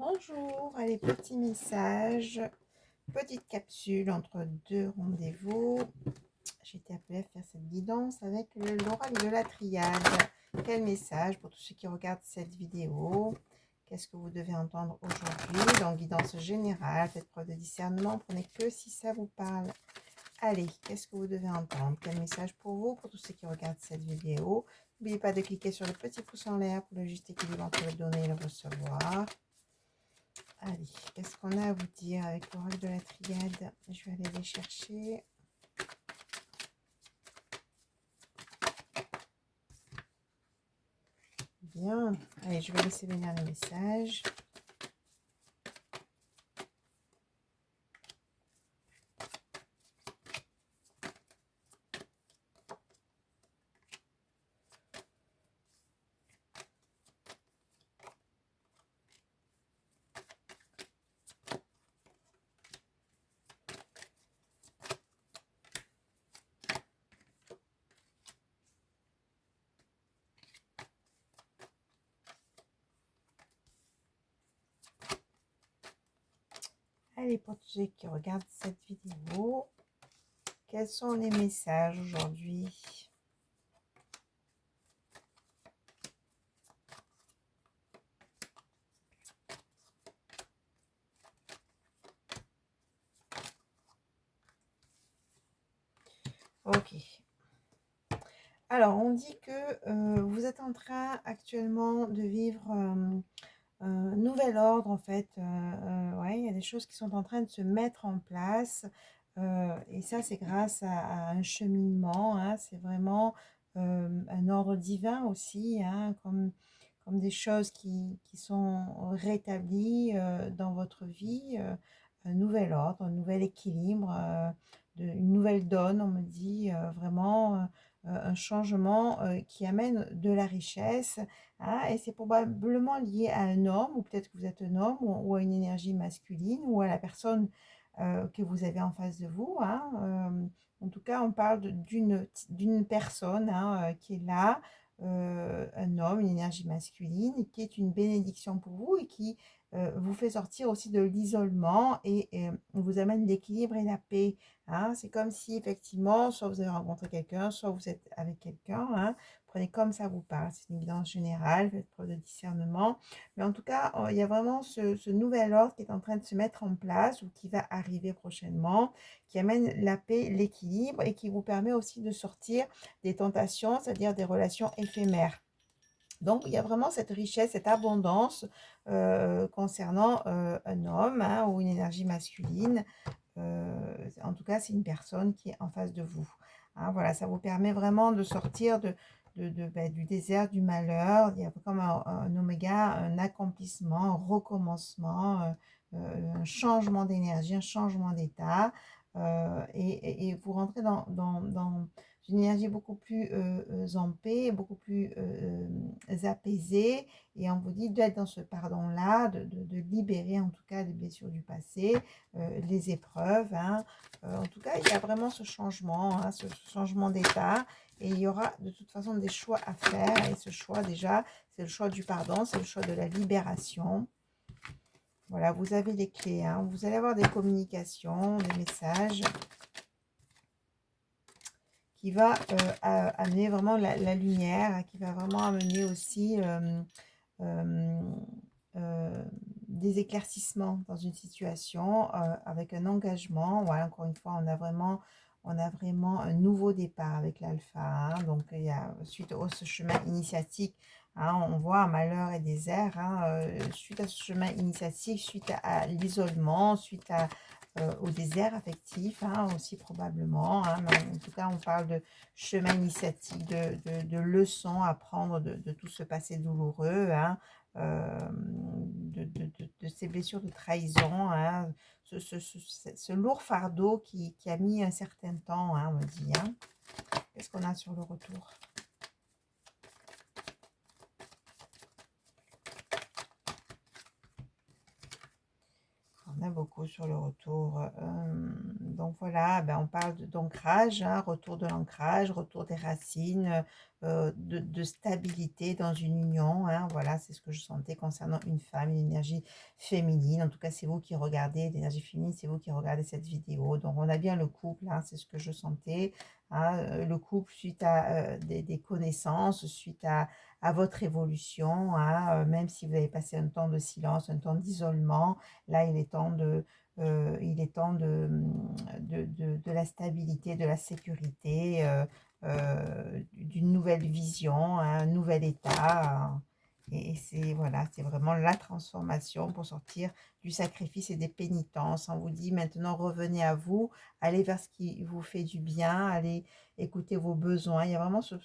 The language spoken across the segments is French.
Bonjour, allez, petit message, petite capsule entre deux rendez-vous. J'ai été appelée à faire cette guidance avec l'oracle de la triade. Quel message pour tous ceux qui regardent cette vidéo? Qu'est-ce que vous devez entendre aujourd'hui? Dans guidance générale, faites preuve de discernement, prenez que si ça vous parle. Allez, qu'est-ce que vous devez entendre? Quel message pour vous, pour tous ceux qui regardent cette vidéo? N'oubliez pas de cliquer sur le petit pouce en l'air pour le juste équilibre entre le donner et le recevoir. Allez, qu'est-ce qu'on a à vous dire avec l'oracle de la triade? Je vais aller les chercher. Bien. Allez, je vais laisser venir les messages. Allez, pour tous ceux qui regardent cette vidéo, quels sont les messages aujourd'hui? Ok. Alors, on dit que vous êtes en train actuellement de vivre un nouvel ordre, en fait. Ouais, il y a des choses qui sont en train de se mettre en place. Et ça, c'est grâce à un cheminement. Hein, c'est vraiment un ordre divin aussi, hein, comme des choses qui sont rétablies dans votre vie. Un nouvel ordre, un nouvel équilibre, une nouvelle donne, on me dit vraiment un changement qui amène de la richesse. Hein, et c'est probablement lié à un homme, ou peut-être que vous êtes un homme, ou à une énergie masculine, ou à la personne que vous avez en face de vous. Hein. En tout cas, on parle d'une personne hein, qui est là, un homme, une énergie masculine, qui est une bénédiction pour vous et qui vous fait sortir aussi de l'isolement et vous amène l'équilibre et la paix. Hein. C'est comme si effectivement, soit vous avez rencontré quelqu'un, soit vous êtes avec quelqu'un. Hein. Prenez comme ça vous parle. C'est une guidance générale, faites preuve de discernement. Mais en tout cas, il y a vraiment ce nouvel ordre qui est en train de se mettre en place ou qui va arriver prochainement, qui amène la paix, l'équilibre et qui vous permet aussi de sortir des tentations, c'est-à-dire des relations éphémères. Donc, il y a vraiment cette richesse, cette abondance concernant un homme hein, ou une énergie masculine. En tout cas, c'est une personne qui est en face de vous. Hein, voilà, ça vous permet vraiment de sortir du désert du malheur. Il y a comme un oméga, un accomplissement, un recommencement, un changement d'énergie, un changement d'état. Et vous rentrez dans une énergie beaucoup plus en paix, beaucoup plus apaisée. Et on vous dit d'être dans ce pardon-là, de libérer en tout cas les blessures du passé, les épreuves. Hein. En tout cas, il y a vraiment ce changement, hein, ce changement d'état. Et il y aura de toute façon des choix à faire. Et ce choix déjà, c'est le choix du pardon, c'est le choix de la libération. Voilà, vous avez les clés. Hein. Vous allez avoir des communications, des messages qui va amener vraiment la lumière, qui va vraiment amener aussi des éclaircissements dans une situation avec un engagement. Voilà, encore une fois, on a vraiment un nouveau départ avec l'alpha. Hein, donc, il y a, suite à ce chemin initiatique, hein, on voit un malheur et désert. Hein, suite à ce chemin initiatique, suite à l'isolement, suite au désert affectif hein, aussi probablement. Hein, mais en tout cas, on parle de chemin initiatique, de leçons à prendre de tout ce passé douloureux. Hein, de ces blessures de trahison, hein, ce lourd fardeau qui a mis un certain temps, hein, on me dit. Hein. Qu'est-ce qu'on a sur le retour? On a beaucoup sur le retour. Donc voilà, ben, on parle d'ancrage, hein, retour de l'ancrage, retour des racines, de stabilité dans une union. Hein, voilà, c'est ce que je sentais concernant une femme, une énergie féminine. En tout cas, c'est vous qui regardez, l'énergie féminine, c'est vous qui regardez cette vidéo. Donc on a bien le couple, hein, c'est ce que je sentais. Hein, le couple suite à des connaissances, suite à votre évolution, hein, même si vous avez passé un temps de silence, un temps d'isolement. Là, il est temps de la stabilité, de la sécurité, d'une nouvelle vision, un nouvel état. Et c'est voilà, c'est vraiment la transformation pour sortir du sacrifice et des pénitences. On vous dit maintenant, revenez à vous, allez vers ce qui vous fait du bien, allez écouter vos besoins. Il y a vraiment ce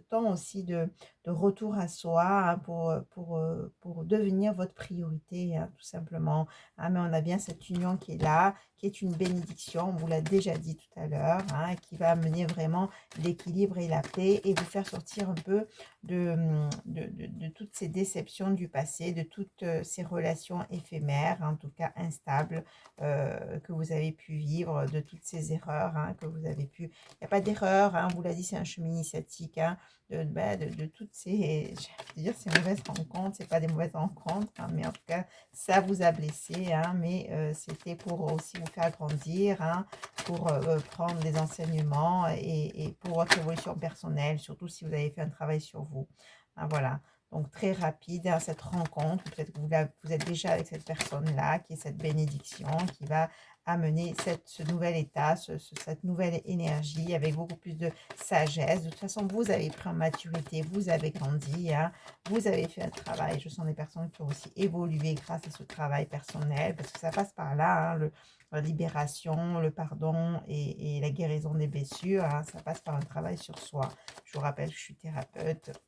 temps aussi de retour à soi, hein, pour devenir votre priorité, hein, tout simplement. Ah, mais on a bien cette union qui est là, qui est une bénédiction, on vous l'a déjà dit tout à l'heure, hein, qui va amener vraiment l'équilibre et la paix et vous faire sortir un peu de toutes ces déceptions du passé, de toutes ces relations éphémères, en tout cas instables, que vous avez pu vivre, de toutes ces erreurs, hein, que vous avez pu... Il n'y a pas d'erreur, hein, on vous l'a dit, c'est un chemin initiatique, hein, de toutes ces, je vais dire, ces mauvaises rencontres, c'est pas des mauvaises rencontres, hein, mais en tout cas, ça vous a blessé, hein, mais c'était pour aussi vous faire grandir, hein, pour prendre des enseignements et pour votre évolution personnelle, surtout si vous avez fait un travail sur vous. Hein, voilà. Donc, très rapide, hein, cette rencontre. Peut-être que vous êtes déjà avec cette personne-là, qui est cette bénédiction, qui va amener ce nouvel état, cette nouvelle énergie avec beaucoup plus de sagesse. De toute façon, vous avez pris en maturité, vous avez grandi, hein, vous avez fait un travail. Je sens des personnes qui ont aussi évolué grâce à ce travail personnel, parce que ça passe par là, hein, la libération, le pardon et la guérison des blessures. Hein, ça passe par un travail sur soi. Je vous rappelle que je suis thérapeute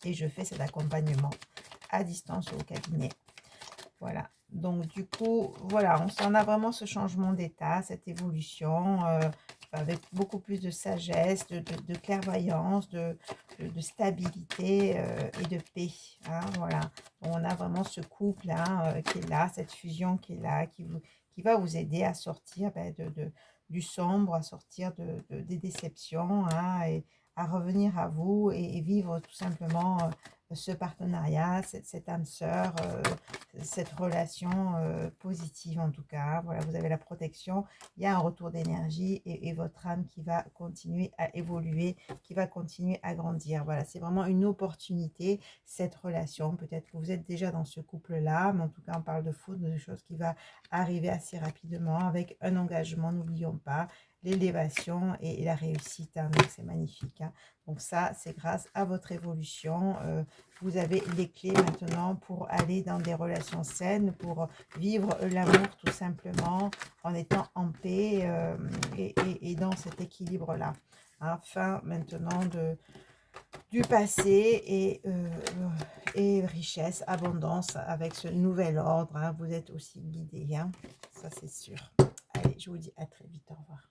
et je fais cet accompagnement à distance au cabinet. Voilà. Donc, du coup, voilà, on a vraiment ce changement d'état, cette évolution, avec beaucoup plus de sagesse, de clairvoyance, de stabilité et de paix. Hein, voilà. Donc, on a vraiment ce couple, hein, qui est là, cette fusion qui est là, qui va vous aider à sortir du sombre, à sortir des déceptions, hein, et à revenir à vous et vivre tout simplement ce partenariat, cette âme sœur, cette relation positive en tout cas. Voilà, vous avez la protection, il y a un retour d'énergie et votre âme qui va continuer à évoluer, qui va continuer à grandir. Voilà, c'est vraiment une opportunité, cette relation. Peut-être que vous êtes déjà dans ce couple-là, mais en tout cas, on parle de foudre, de choses qui va arriver assez rapidement avec un engagement, n'oublions pas, l'élévation et la réussite. Hein, donc, c'est magnifique. Hein. Donc ça, c'est grâce à votre évolution. Vous avez les clés maintenant pour aller dans des relations saines, pour vivre l'amour tout simplement en étant en paix et dans cet équilibre-là. Hein, fin maintenant du passé et richesse, abondance avec ce nouvel ordre. Hein, vous êtes aussi guidé, hein, ça c'est sûr. Allez, je vous dis à très vite, au revoir.